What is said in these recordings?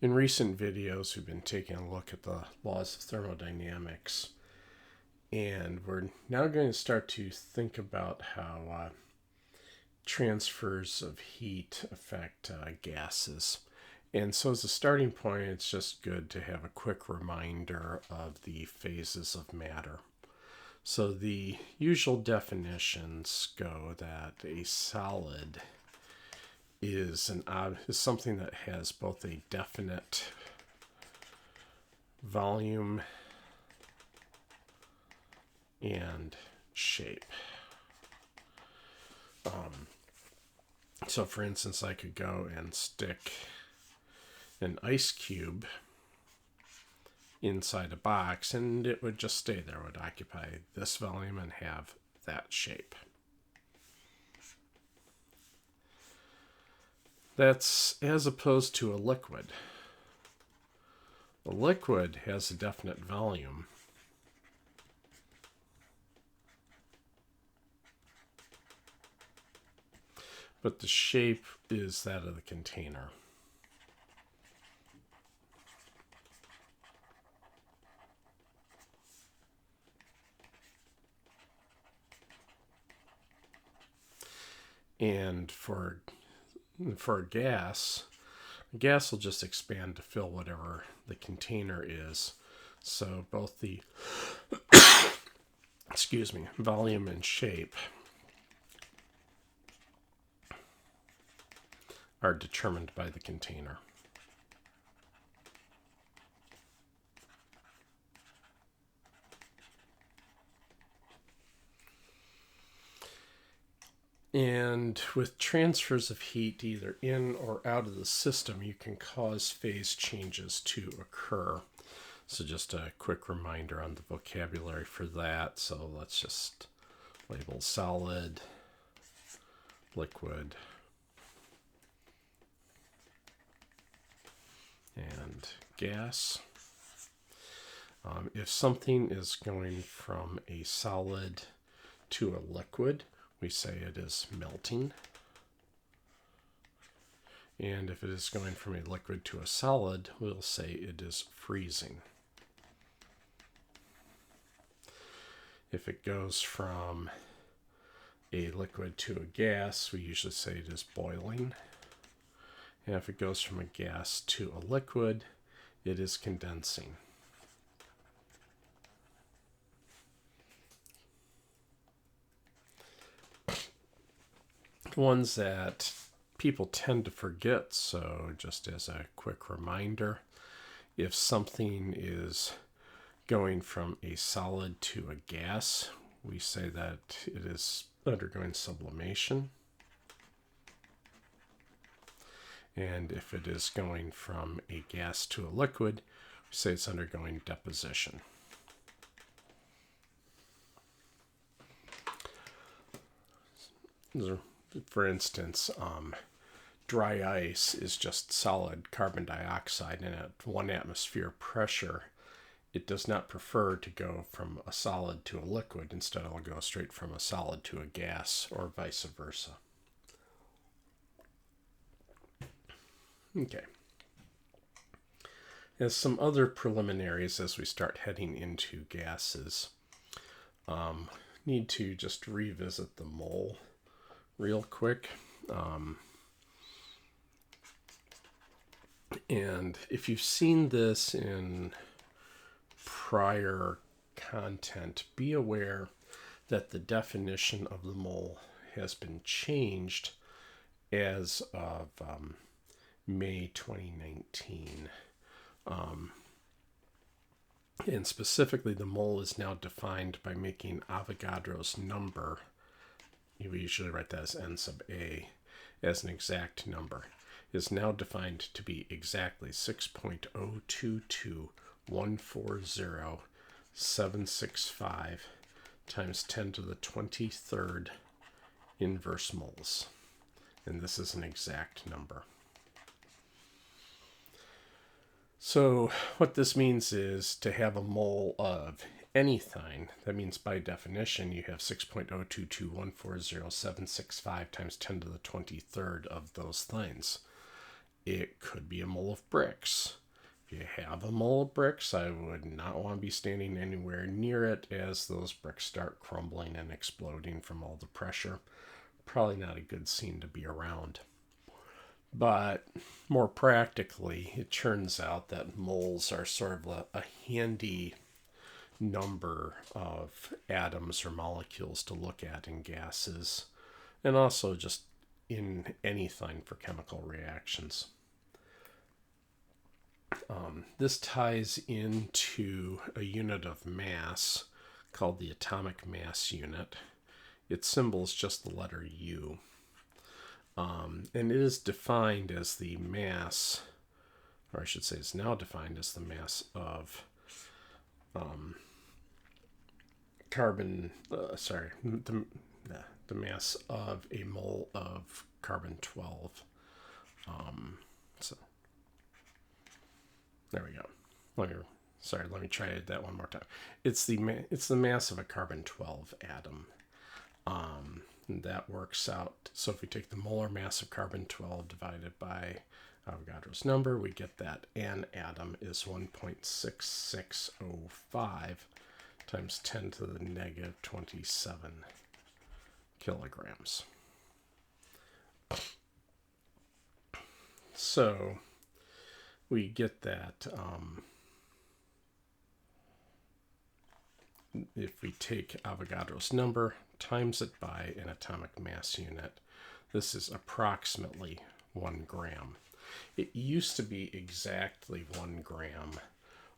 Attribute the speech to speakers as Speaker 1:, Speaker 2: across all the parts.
Speaker 1: In recent videos, we've been taking a look at the laws of thermodynamics, and we're now going to start to think about how transfers of heat affect gases. And so as a starting point, it's just good to have a quick reminder of the phases of matter. So the usual definitions go that a solid is something that has both a definite volume and shape. So for instance, I could go and stick an ice cube inside a box and it would just stay there. It would occupy this volume and have that shape. That's as opposed to a liquid. A liquid has a definite volume. But the shape is that of the container. And for a gas will just expand to fill whatever the container is. So both the volume and shape are determined by the container. And with transfers of heat either in or out of the system, you can cause phase changes to occur. So just a quick reminder on the vocabulary for that. So let's just label solid, liquid, and gas. If something is going from a solid to a liquid, we say it is melting. And if it is going from a liquid to a solid, we'll say it is freezing. If it goes from a liquid to a gas, we usually say it is boiling. And if it goes from a gas to a liquid, it is condensing. Ones that people tend to forget, so just as a quick reminder, if something is going from a solid to a gas, we say that it is undergoing sublimation. And if it is going from a gas to a liquid, we say it's undergoing deposition. For instance, dry ice is just solid carbon dioxide, and at 1 atmosphere pressure, it does not prefer to go from a solid to a liquid. Instead, it'll go straight from a solid to a gas, or vice versa. Okay. As some other preliminaries as we start heading into gases, need to just revisit the mole real quick. And if you've seen this in prior content, be aware that the definition of the mole has been changed as of May 2019. And specifically, the mole is now defined by making Avogadro's number, we usually write that as n sub a, as an exact number, is now defined to be exactly 6.022140765 times 10 to the 23rd inverse moles. And this is an exact number. So what this means is to have a mole of anything, that means by definition you have 6.022140765 times 10 to the 23rd of those things. It could be a mole of bricks. If you have a mole of bricks, I would not want to be standing anywhere near it as those bricks start crumbling and exploding from all the pressure. Probably not a good scene to be around. But more practically, it turns out that moles are sort of a handy number of atoms or molecules to look at in gases, and also just in anything for chemical reactions. This ties into a unit of mass called the atomic mass unit. Its symbol is just the letter U. And it is defined as the mass, or I should say is now defined as the mass of the mass of a mole of carbon-12. So there we go. Let me try that one more time. It's the mass of a carbon-12 atom. And that works out. So if we take the molar mass of carbon-12 divided by Avogadro's number, we get that an atom is 1.6605 times 10 to the negative 27 kilograms. So we get that if we take Avogadro's number, times it by an atomic mass unit, this is approximately 1 gram. It used to be exactly 1 gram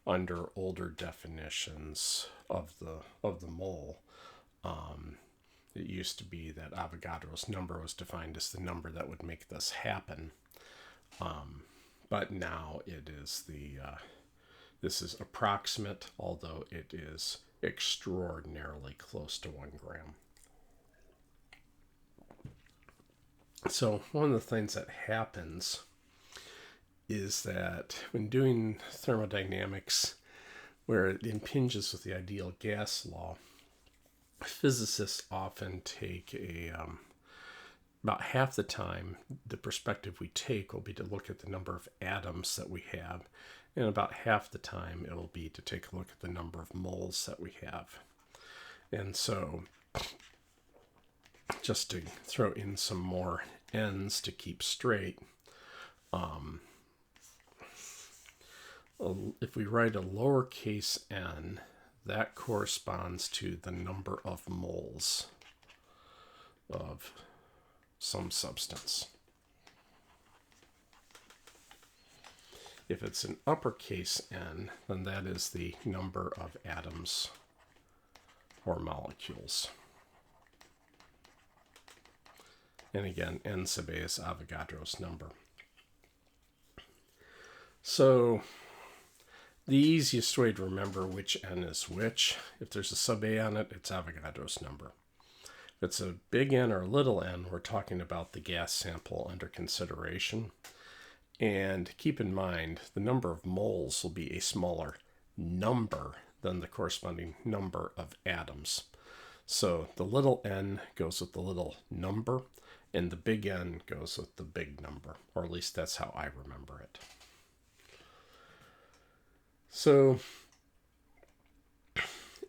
Speaker 1: under older definitions of the mole. It used to be that Avogadro's number was defined as the number that would make this happen. But now it is this is approximate, although it is extraordinarily close to 1 gram. So one of the things that happens is that when doing thermodynamics, where it impinges with the ideal gas law, physicists often take about half the time, the perspective we take will be to look at the number of atoms that we have, and about half the time it will be to take a look at the number of moles that we have. And so, just to throw in some more n's to keep straight, if we write a lowercase n, that corresponds to the number of moles of some substance. If it's an uppercase n, then that is the number of atoms or molecules. And again, n sub a is Avogadro's number. So the easiest way to remember which n is which, if there's a sub a on it, it's Avogadro's number. If it's a big N or a little n, we're talking about the gas sample under consideration. And keep in mind, the number of moles will be a smaller number than the corresponding number of atoms. So the little n goes with the little number, and the big N goes with the big number, or at least that's how I remember it. So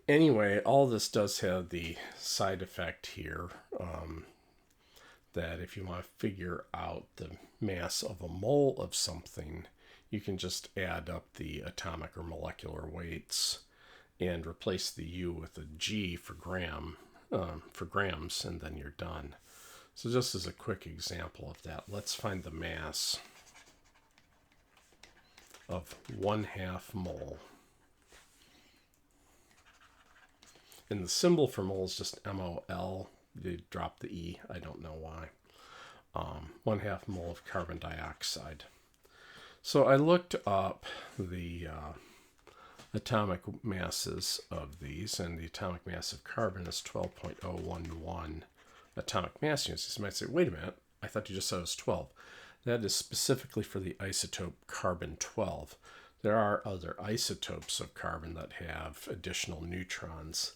Speaker 1: anyway, all this does have the side effect here that if you want to figure out the mass of a mole of something, you can just add up the atomic or molecular weights and replace the U with a G for grams, and then you're done. So just as a quick example of that, let's find the mass of 1/2 mole. And the symbol for mole is just MOL. They dropped the E, I don't know why. 1/2 mole of carbon dioxide. So I looked up the atomic masses of these, and the atomic mass of carbon is 12.011 atomic mass units. You might say, wait a minute, I thought you just said it was 12. That is specifically for the isotope carbon-12. There are other isotopes of carbon that have additional neutrons.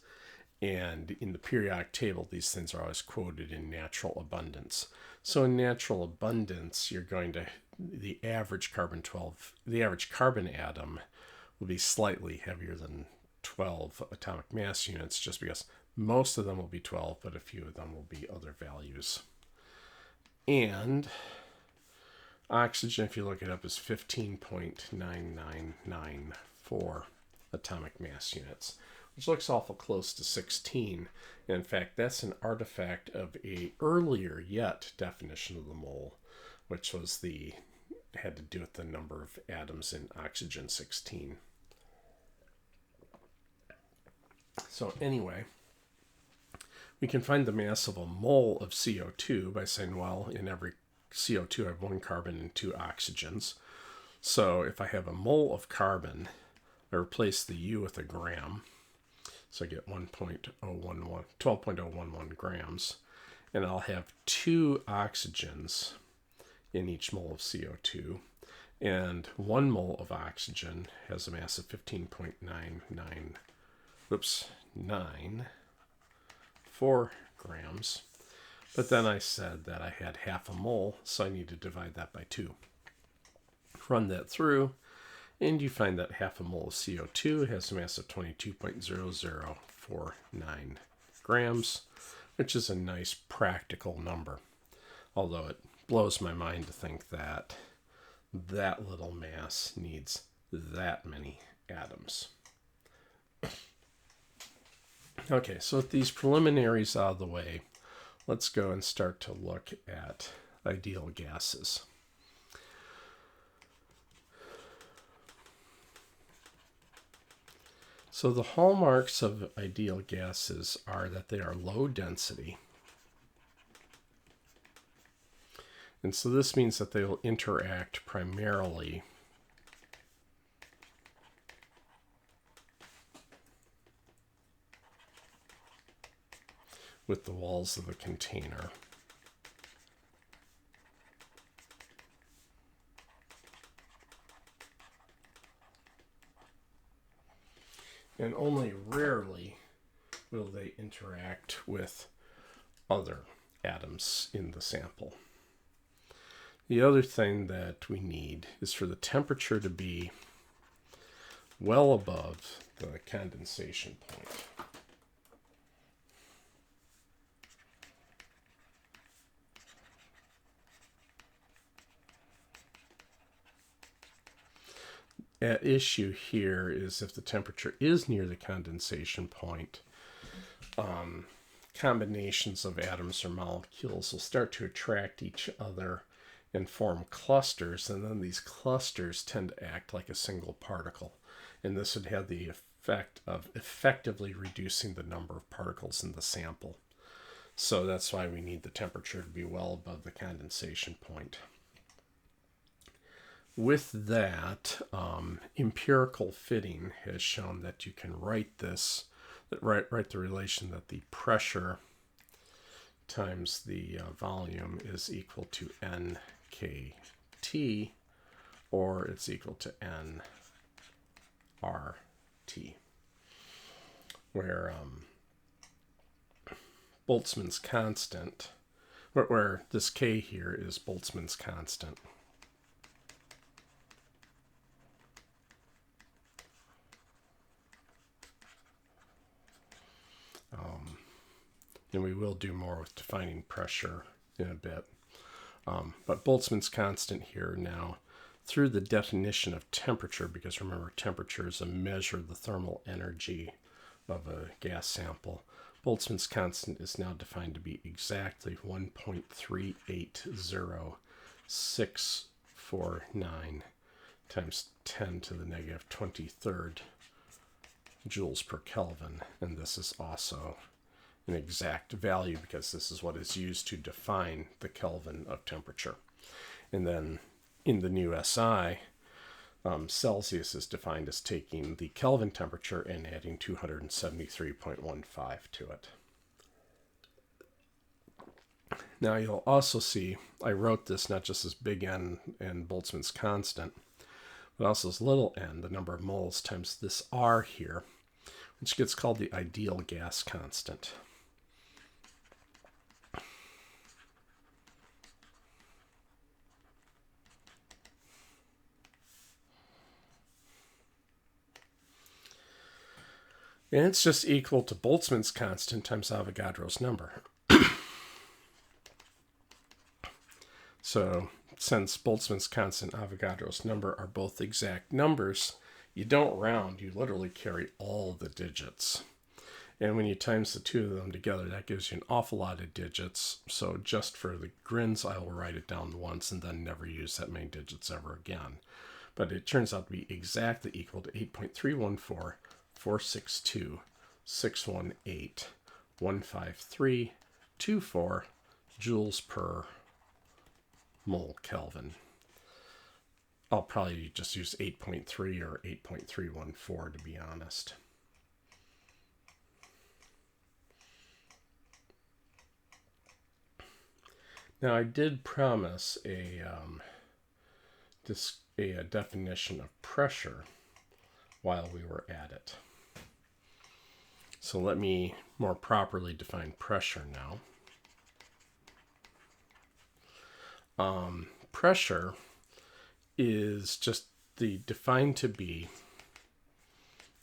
Speaker 1: And in the periodic table, these things are always quoted in natural abundance. So in natural abundance, you're going to the average carbon atom will be slightly heavier than 12 atomic mass units, just because most of them will be 12, but a few of them will be other values. And oxygen, if you look it up, is 15.9994 atomic mass units, which looks awful close to 16. In fact, that's an artifact of a earlier yet definition of the mole, which was had to do with the number of atoms in oxygen 16. So anyway, we can find the mass of a mole of CO2 by saying, well, in every CO2 I have 1 carbon and 2 oxygens. So if I have a mole of carbon, I replace the U with a gram. So I get 12.011 grams. And I'll have 2 oxygens in each mole of CO2. And 1 mole of oxygen has a mass of 15.994 grams. But then I said that I had half a mole, so I need to divide that by 2. Run that through, and you find that half a mole of CO2 has a mass of 22.0049 grams, which is a nice practical number. Although it blows my mind to think that that little mass needs that many atoms. Okay, so with these preliminaries out of the way, let's go and start to look at ideal gases. So the hallmarks of ideal gases are that they are low density. And so this means that they will interact primarily with the walls of the container. And only rarely will they interact with other atoms in the sample. The other thing that we need is for the temperature to be well above the condensation point. At issue here is if the temperature is near the condensation point, combinations of atoms or molecules will start to attract each other and form clusters, and then these clusters tend to act like a single particle, and this would have the effect of effectively reducing the number of particles in the sample. So that's why we need the temperature to be well above the condensation point. With that, empirical fitting has shown that you can write this, write the relation that the pressure times the volume is equal to nkt, or it's equal to nRT, where Boltzmann's constant, where this k here is Boltzmann's constant. And we will do more with defining pressure in a bit. But Boltzmann's constant here now, through the definition of temperature, because remember, temperature is a measure of the thermal energy of a gas sample. Boltzmann's constant is now defined to be exactly 1.380649 times 10 to the negative 23rd joules per Kelvin. And this is also an exact value because this is what is used to define the Kelvin of temperature. And then in the new SI, Celsius is defined as taking the Kelvin temperature and adding 273.15 to it. Now you'll also see I wrote this not just as big N and Boltzmann's constant, but also as little n, the number of moles, times this R here, which gets called the ideal gas constant. And it's just equal to Boltzmann's constant times Avogadro's number. So since Boltzmann's constant and Avogadro's number are both exact numbers, you don't round, you literally carry all the digits. And when you times the two of them together, that gives you an awful lot of digits. So just for the grins, I will write it down once and then never use that many digits ever again. But it turns out to be exactly equal to 8.314,462,618,153,24 joules per mole Kelvin. I'll probably just use 8.3 or 8.314 to be honest. Now I did promise a definition of pressure while we were at it. So let me more properly define pressure now. Pressure is just defined to be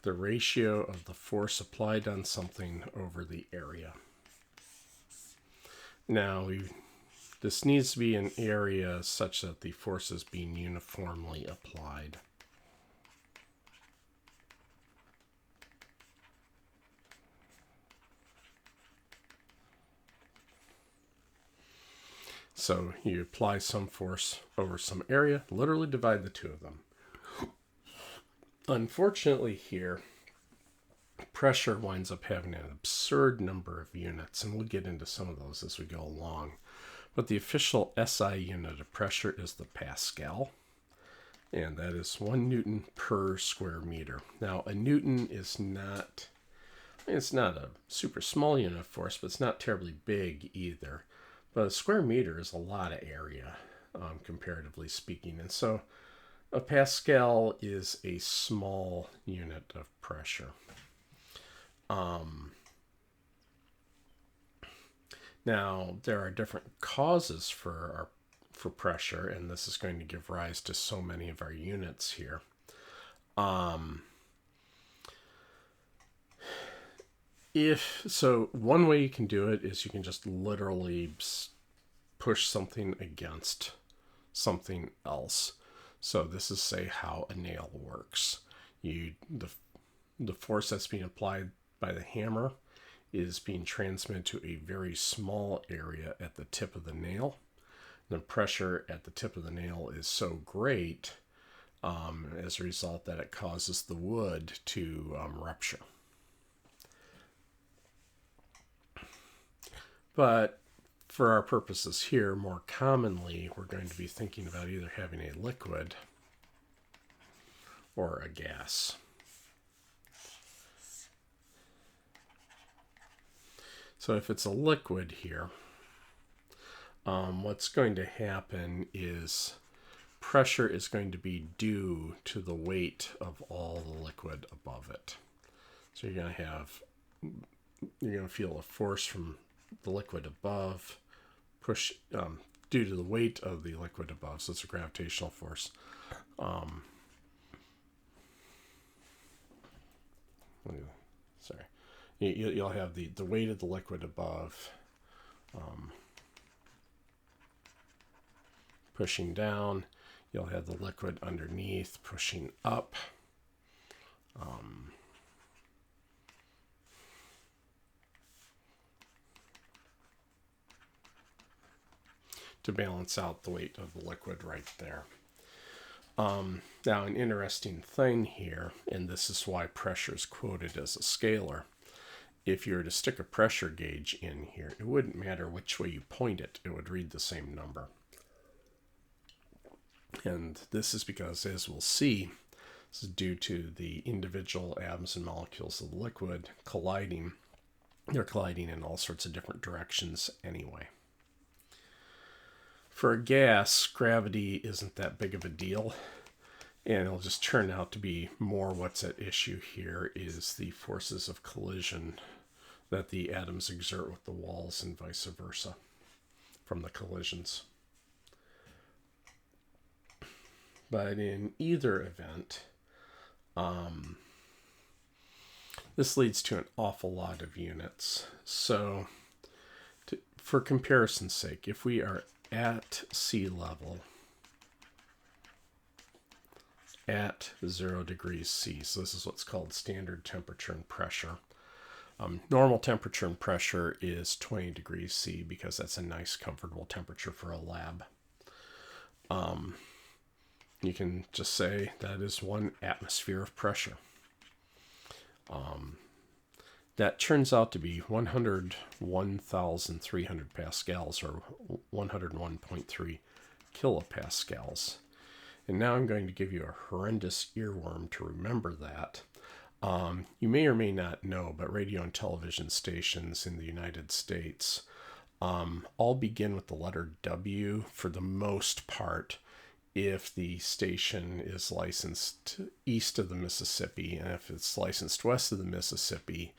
Speaker 1: the ratio of the force applied on something over the area. Now, this needs to be an area such that the force is being uniformly applied. So you apply some force over some area, literally divide the two of them. Unfortunately here, pressure winds up having an absurd number of units, and we'll get into some of those as we go along. But the official SI unit of pressure is the Pascal, and that is 1 Newton per square meter. Now, a Newton is not, it's not a super small unit of force, but it's not terribly big either. But a square meter is a lot of area, comparatively speaking. And so a Pascal is a small unit of pressure. Now, there are different causes for pressure, and this is going to give rise to so many of our units here. So one way you can do it is you can just literally push something against something else. So this is, say, how a nail works. The force that's being applied by the hammer is being transmitted to a very small area at the tip of the nail. The pressure at the tip of the nail is so great as a result that it causes the wood to rupture. But for our purposes here, more commonly, we're going to be thinking about either having a liquid or a gas. So if it's a liquid here, what's going to happen is pressure is going to be due to the weight of all the liquid above it. So you're going to feel a force from the liquid above due to the weight of the liquid above. So it's a gravitational force. Sorry. You'll have the weight of the liquid above pushing down. You'll have the liquid underneath pushing up. To balance out the weight of the liquid right there. Now, an interesting thing here, and this is why pressure is quoted as a scalar. If you were to stick a pressure gauge in here, it wouldn't matter which way you point it, it would read the same number. And this is because, as we'll see, this is due to the individual atoms and molecules of the liquid colliding. They're colliding in all sorts of different directions anyway. For a gas, gravity isn't that big of a deal, and it'll just turn out to be more what's at issue here is the forces of collision that the atoms exert with the walls and vice versa from the collisions. But in either event, this leads to an awful lot of units. So for comparison's sake, if we are at sea level at 0 degrees C, so this is what's called standard temperature and pressure. Normal temperature and pressure is 20 degrees C because that's a nice, comfortable temperature for a lab. You can just say that is 1 atmosphere of pressure. That turns out to be 101,300 pascals, or 101.3 kilopascals. And now I'm going to give you a horrendous earworm to remember that. You may or may not know, but radio and television stations in the United States all begin with the letter W for the most part if the station is licensed east of the Mississippi, and if it's licensed west of the Mississippi,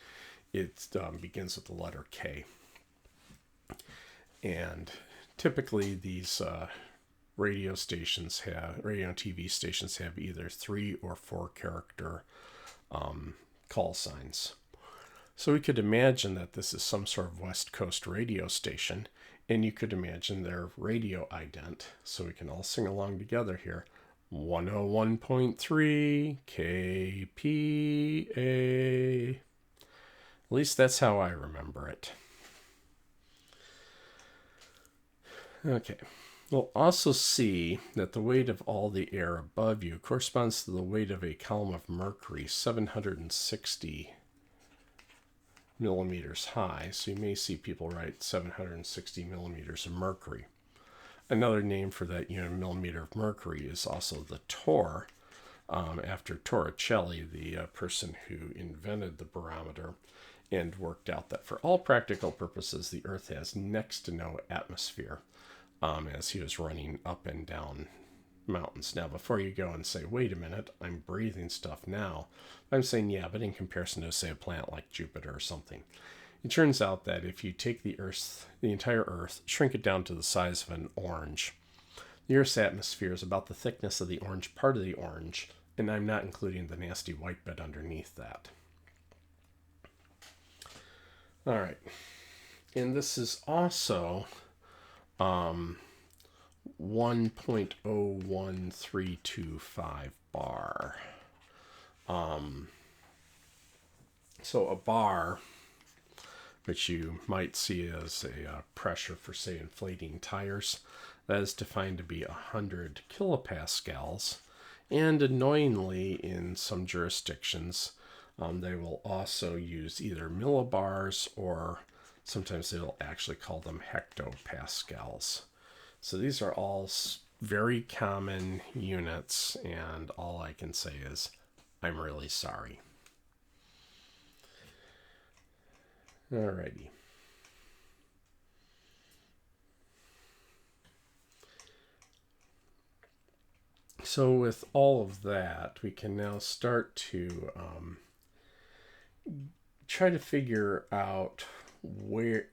Speaker 1: it begins with the letter K. And typically these radio and TV stations have either 3 or 4 character call signs. So we could imagine that this is some sort of West Coast radio station, and you could imagine their radio ident. So we can all sing along together here. 101.3 KPA. At least that's how I remember it. Okay. We'll also see that the weight of all the air above you corresponds to the weight of a column of mercury, 760 millimeters high. So you may see people write 760 millimeters of mercury. Another name for that unit of millimeter of mercury is also the torr, after Torricelli, the person who invented the barometer and worked out that for all practical purposes, the Earth has next to no atmosphere. As he was running up and down mountains. Now, before you go and say, wait a minute, I'm breathing stuff now, I'm saying, yeah, but in comparison to, say, a planet like Jupiter or something. It turns out that if you take the entire Earth, shrink it down to the size of an orange, the Earth's atmosphere is about the thickness of the orange part of the orange, and I'm not including the nasty white bit underneath that. All right. And this is also 1.01325 bar. So a bar, which you might see as a pressure for, say, inflating tires, that is defined to be 100 kilopascals. And annoyingly, in some jurisdictions, they will also use either millibars, or sometimes they'll actually call them hectopascals. So these are all very common units, and all I can say is, I'm really sorry. Alrighty. So with all of that, we can now start to try to figure out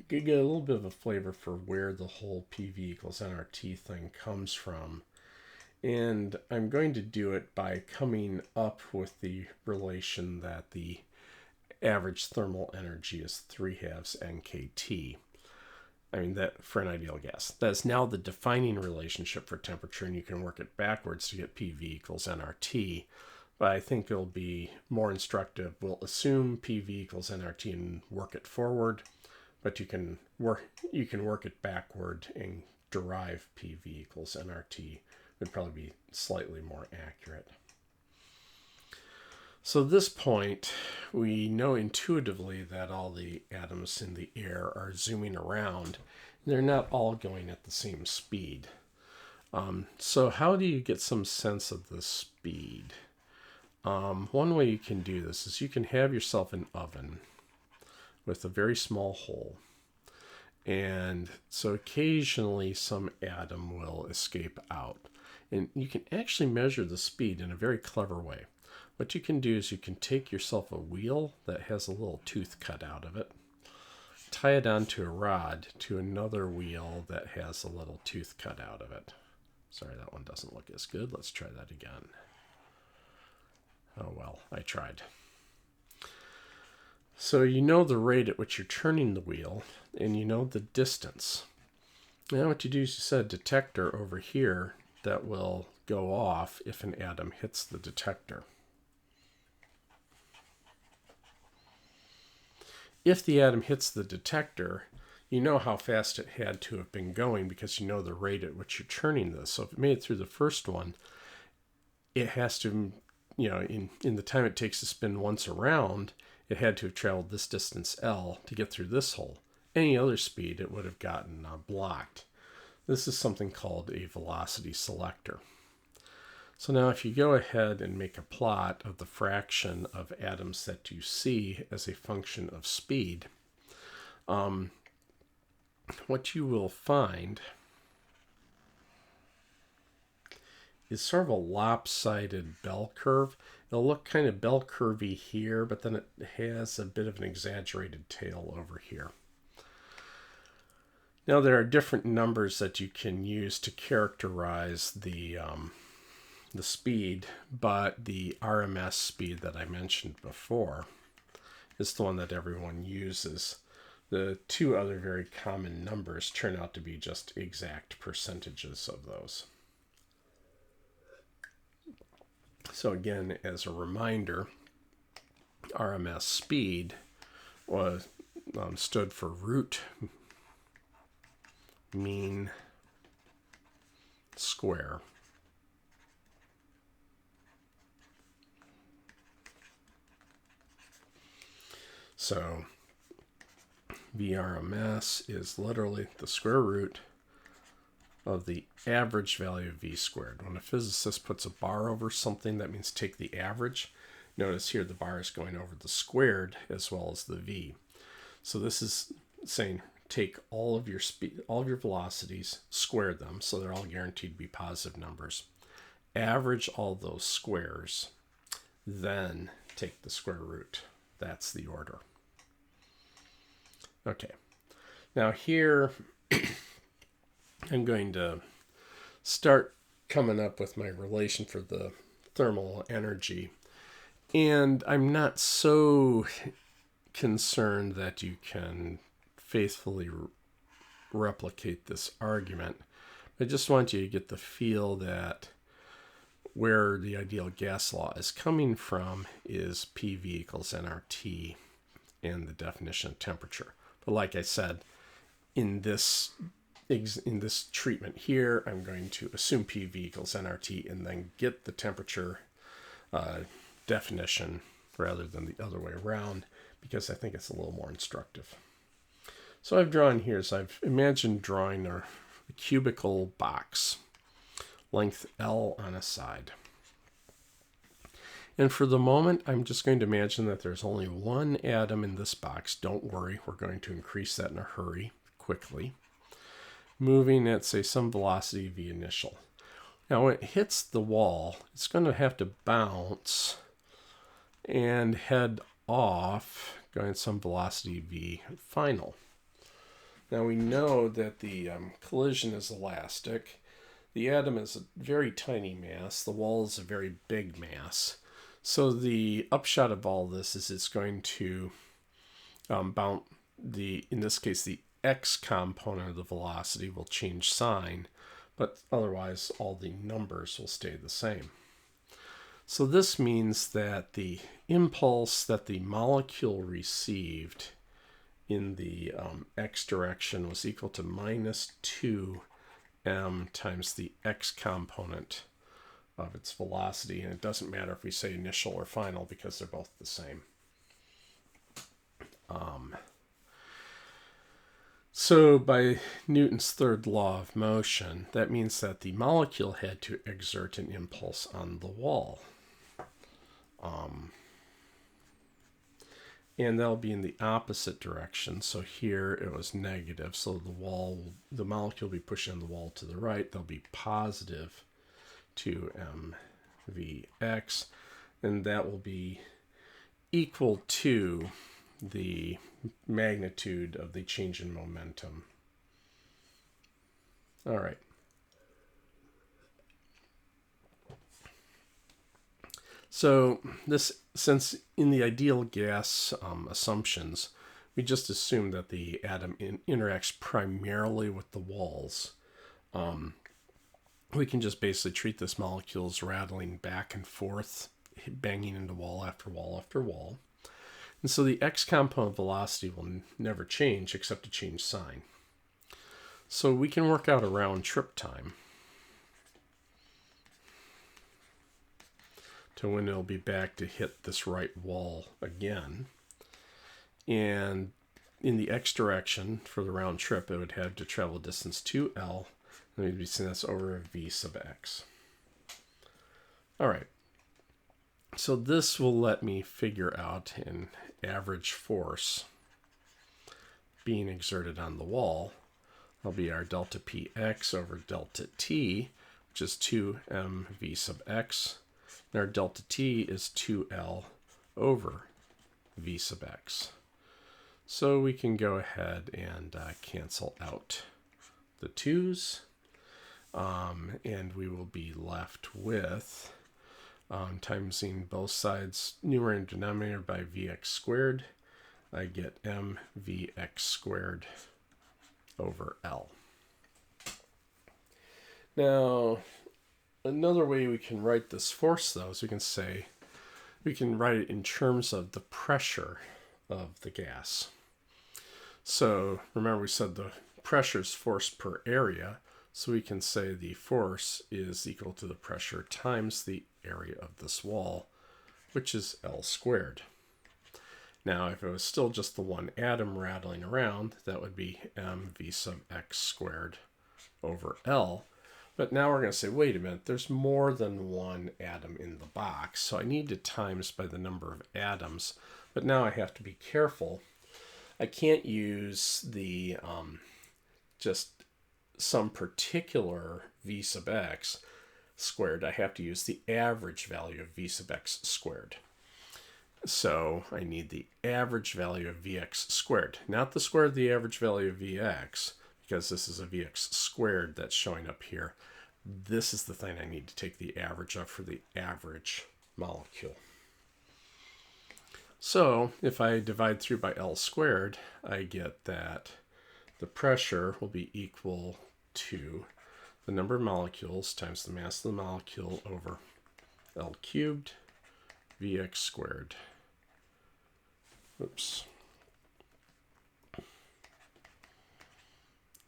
Speaker 1: get a little bit of a flavor for where the whole PV equals nRT thing comes from. And I'm going to do it by coming up with the relation that the average thermal energy is 3/2 NKT. I mean, that for an ideal gas. That's now the defining relationship for temperature, and you can work it backwards to get PV equals nRT. But I think it'll be more instructive. We'll assume PV equals nRT and work it forward, but you can work it backward and derive PV equals nRT. Would probably be slightly more accurate. So at this point, we know intuitively that all the atoms in the air are zooming around. They're not all going at the same speed. So how do you get some sense of the speed? One way you can do this is you can have yourself an oven with a very small hole. And so occasionally some atom will escape out. And you can actually measure the speed in a very clever way. What you can do is you can take yourself a wheel that has a little tooth cut out of it, tie it onto a rod to another wheel that has a little tooth cut out of it. Sorry, that one doesn't look as good. Let's try that again. Oh well, I tried. So you know the rate at which you're turning the wheel, and you know the distance. Now what you do is you set a detector over here that will go off if an atom hits the detector. If the atom hits the detector, you know how fast it had to have been going because you know the rate at which you're turning this. So if it made it through the first one, it has to, in the time it takes to spin once around, it had to have traveled this distance L to get through this hole. Any other speed, it would have gotten blocked. This is something called a velocity selector. So now if you go ahead and make a plot of the fraction of atoms that you see as a function of speed, what you will find is sort of a lopsided bell curve. It'll look kind of bell curvy here, but then it has a bit of an exaggerated tail over here. Now there are different numbers that you can use to characterize the speed, but the RMS speed that I mentioned before is the one that everyone uses. The two other very common numbers turn out to be just exact percentages of those. So again, as a reminder, RMS speed was stood for root mean square. So VRMS is literally the square root of the average value of v squared. When a physicist puts a bar over something, that means take the average. Notice here the bar is going over the squared as well as the v. So this is saying take all of your speed, all of your velocities, square them, so they're all guaranteed to be positive numbers. Average all those squares, then take the square root. That's the order. Okay, now here I'm going to start coming up with my relation for the thermal energy. And I'm not so concerned that you can faithfully replicate this argument. I just want you to get the feel that where the ideal gas law is coming from is PV equals nRT and the definition of temperature. But like I said, in this treatment here, I'm going to assume PV equals nRT and then get the temperature definition rather than the other way around, because I think it's a little more instructive. So I've drawn here, so I've imagined drawing a cubical box, length L on a side. And for the moment, I'm just going to imagine that there's only one atom in this box. Don't worry, we're going to increase that in a hurry, quickly. Moving at, say, some velocity v initial. Now, when it hits the wall, it's going to have to bounce and head off, going at some velocity v final. Now, we know that the collision is elastic. The atom is a very tiny mass. The wall is a very big mass. So the upshot of all this is it's going to bounce in this case, the x component of the velocity will change sign, but otherwise all the numbers will stay the same. So this means that the impulse that the molecule received in the x direction was equal to minus 2m times the x component of its velocity, and it doesn't matter if we say initial or final because they're both the same. So by Newton's third law of motion, that means that the molecule had to exert an impulse on the wall. And that'll be in the opposite direction. So here it was negative, so the molecule will be pushing on the wall to the right. There'll be positive 2mvx, and that will be equal to the magnitude of the change in momentum. All right. So since in the ideal gas assumptions, we just assume that the atom interacts primarily with the walls, we can just basically treat this molecule as rattling back and forth, banging into wall after wall after wall. And so the x component velocity will never change except to change sign. So we can work out a round trip time to when it'll be back to hit this right wall again. And in the x direction for the round trip, it would have to travel distance 2L, and we'd be seeing this over V sub x. All right. So this will let me figure out an average force being exerted on the wall. That'll be our delta px over delta t, which is 2m v sub x. And our delta t is 2L over v sub x. So we can go ahead and cancel out the 2's, and we will be left with timesing both sides, numerator and denominator, by vx squared. I get mvx squared over L. Now, another way we can write this force, though, is we can write it in terms of the pressure of the gas. So remember, we said the pressure is force per area, so we can say the force is equal to the pressure times the area of this wall, which is L squared. Now, if it was still just the one atom rattling around, that would be mv sub x squared over L. But now we're going to say, wait a minute, there's more than one atom in the box, so I need to times by the number of atoms. But now I have to be careful. I can't use the just some particular v sub x squared. I have to use the average value of v sub x squared. So I need the average value of vx squared, not the square of the average value of vx, because this is a vx squared that's showing up here. This is the thing I need to take the average of for the average molecule. So if I divide through by L squared, I get that the pressure will be equal to the number of molecules times the mass of the molecule over L cubed Vx squared. Oops.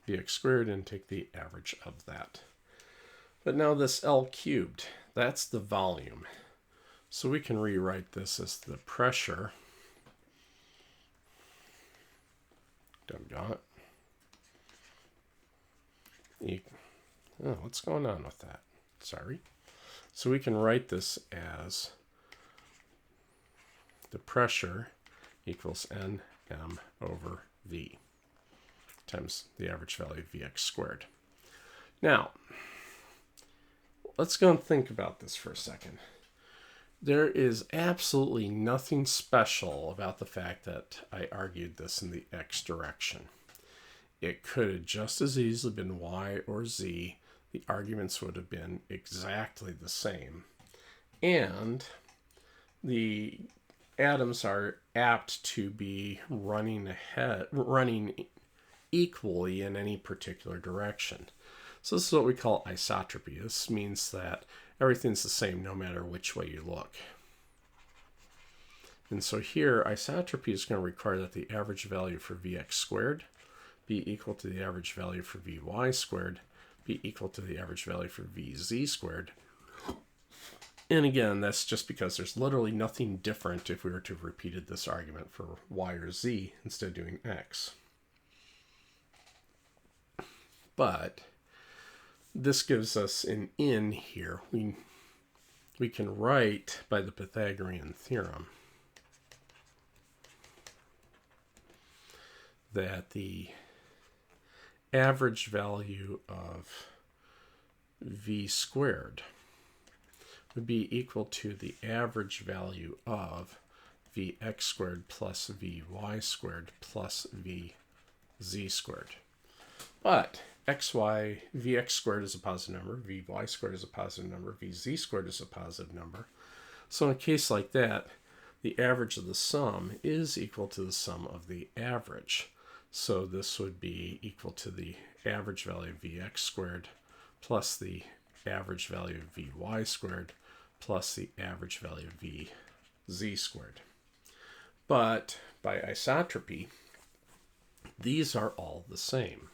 Speaker 1: Vx squared, and take the average of that. But now this L cubed, that's the volume. So we can rewrite this as the pressure. Doggone it. Oh, what's going on with that? Sorry. So we can write this as the pressure equals Nm over V times the average value of Vx squared. Now, let's go and think about this for a second. There is absolutely nothing special about the fact that I argued this in the x direction. It could have just as easily been y or z. The arguments would have been exactly the same. And the atoms are apt to be running equally in any particular direction. So this is what we call isotropy. This means that everything's the same no matter which way you look. And so here, isotropy is going to require that the average value for Vx squared be equal to the average value for Vy squared be equal to the average value for Vz squared. And again, that's just because there's literally nothing different if we were to have repeated this argument for y or z instead of doing x. But this gives us an in here. We can write by the Pythagorean theorem that the average value of v squared would be equal to the average value of vx squared plus vy squared plus vz squared. But vx squared is a positive number, vy squared is a positive number, vz squared is a positive number. So in a case like that, the average of the sum is equal to the sum of the average. So this would be equal to the average value of Vx squared plus the average value of Vy squared plus the average value of Vz squared. But by isotropy, these are all the same.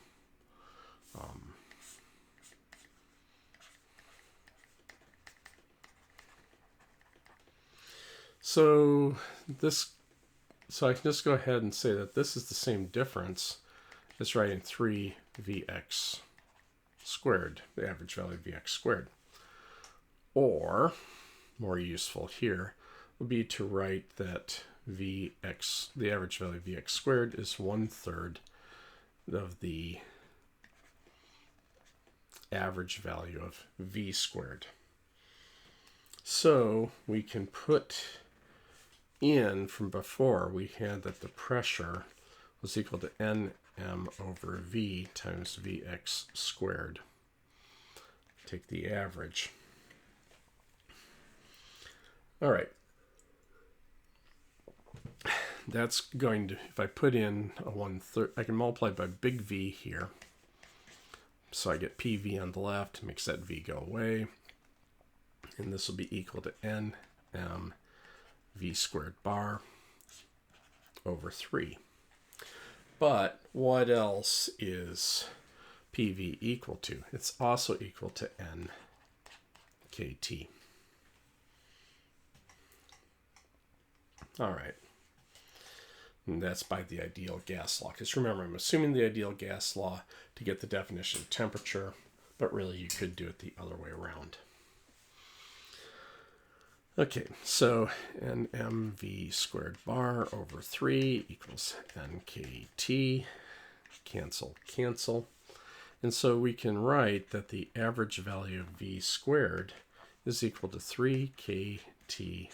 Speaker 1: So I can just go ahead and say that this is the same difference as writing 3Vx squared, the average value of Vx squared. Or, more useful here, would be to write that Vx, the average value of Vx squared, is 1/3 of the average value of V squared. So we can put in, from before, we had that the pressure was equal to Nm over V times Vx squared. Take the average. All right. That's going to, if I put in a 1/3, I can multiply by big V here. So I get PV on the left, makes that V go away. And this will be equal to Nm V squared bar over 3. But what else is PV equal to? It's also equal to nKT. All right. And that's by the ideal gas law. Because remember, I'm assuming the ideal gas law to get the definition of temperature, but really you could do it the other way around. Okay, so NmV squared bar over 3 equals nKT. Cancel, cancel. And so we can write that the average value of V squared is equal to 3kT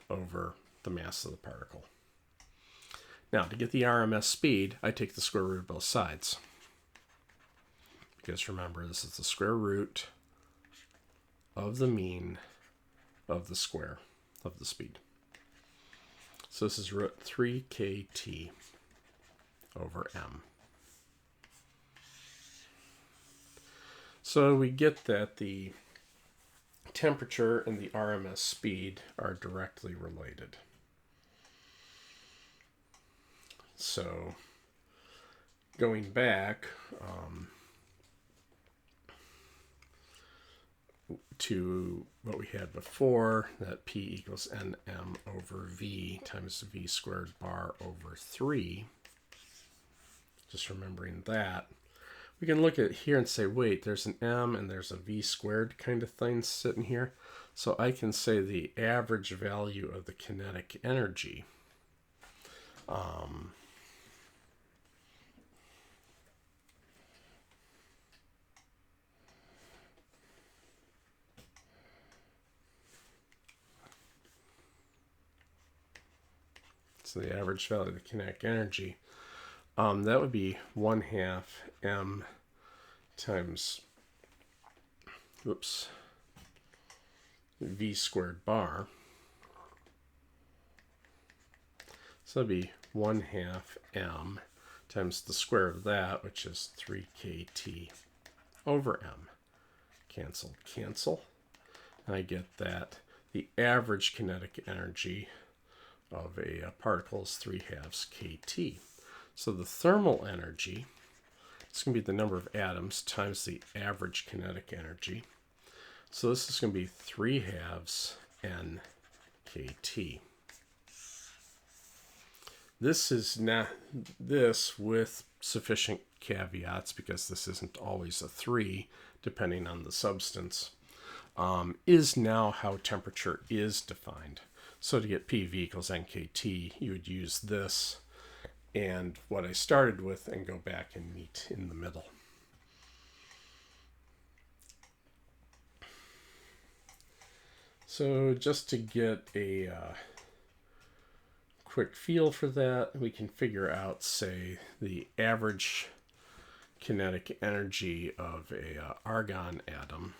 Speaker 1: over the mass of the particle. Now, to get the RMS speed, I take the square root of both sides. Because remember, this is the square root of the mean of the square of the speed. So this is root 3kT over m. So we get that the temperature and the RMS speed are directly related. So going back to what we had before, that P equals Nm over V times V squared bar over 3, just remembering that, we can look at here and say, wait, there's an M and there's a V squared kind of thing sitting here. So I can say the average value of the kinetic energy so the average value of the kinetic energy, that would be 1/2 m times, V squared bar. So that'd be 1/2 m times the square of that, which is 3kT over m. Cancel, cancel. And I get that the average kinetic energy of a particle is 3/2 kT. So the thermal energy, it's going to be the number of atoms times the average kinetic energy. So this is going to be 3/2 nKT. This is not this with sufficient caveats, because this isn't always a 3 depending on the substance, is now how temperature is defined. So to get PV equals nKT, you would use this and what I started with and go back and meet in the middle. So just to get a quick feel for that, we can figure out, say, the average kinetic energy of a argon atom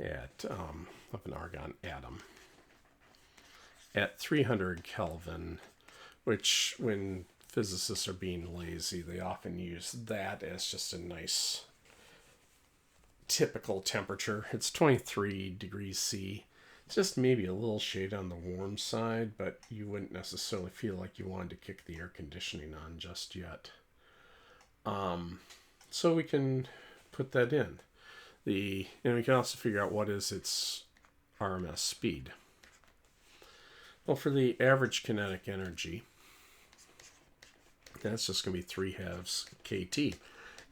Speaker 1: of an argon atom at 300 Kelvin, which when physicists are being lazy, they often use that as just a nice typical temperature. It's 23 degrees C. It's just maybe a little shade on the warm side, but you wouldn't necessarily feel like you wanted to kick the air conditioning on just yet. So we can put that in. And we can also figure out what is its RMS speed. Well, for the average kinetic energy, that's just going to be 3/2 kT.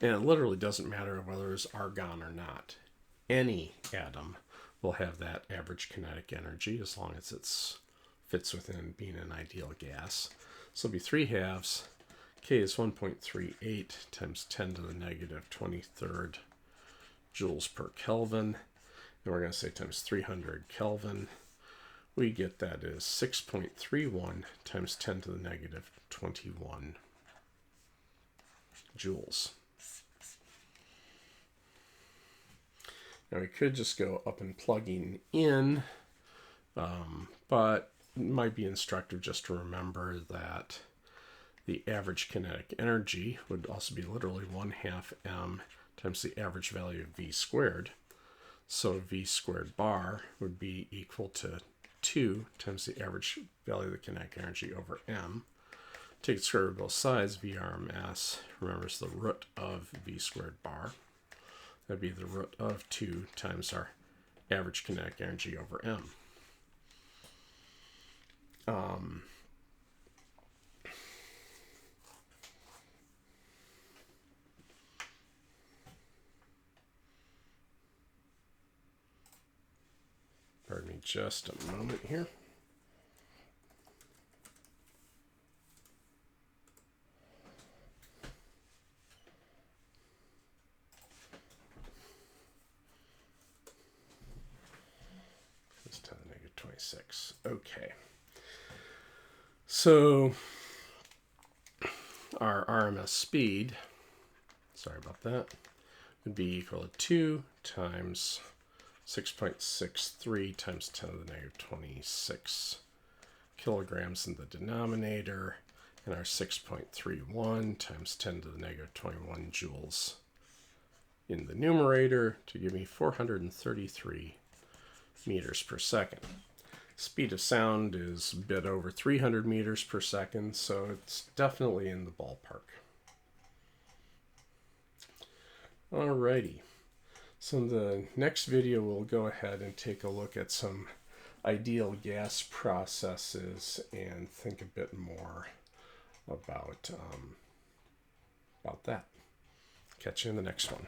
Speaker 1: And it literally doesn't matter whether it's argon or not. Any atom will have that average kinetic energy as long as it fits within being an ideal gas. So it'll be 3/2. K is 1.38 times 10 to the negative 23rd joules per Kelvin. And we're going to say times 300 Kelvin. We get that is 6.31 times 10 to the negative 21 joules. Now we could just go up and plugging in, but it might be instructive just to remember that the average kinetic energy would also be literally 1/2 m times the average value of v squared. So v squared bar would be equal to 2 times the average value of the kinetic energy over m. Take the square root of both sides. VRMS, remember, is the root of v squared bar. That'd be the root of 2 times our average kinetic energy over m. Pardon me just a moment here. It's 10 to the negative 26. Okay. So our RMS speed, sorry about that, would be equal to 2 times 6.63 times 10 to the negative 26 kilograms in the denominator, and our 6.31 times 10 to the negative 21 joules in the numerator to give me 433 meters per second. Speed of sound is a bit over 300 meters per second, so it's definitely in the ballpark. Alrighty. So in the next video, we'll go ahead and take a look at some ideal gas processes and think a bit more about that. Catch you in the next one.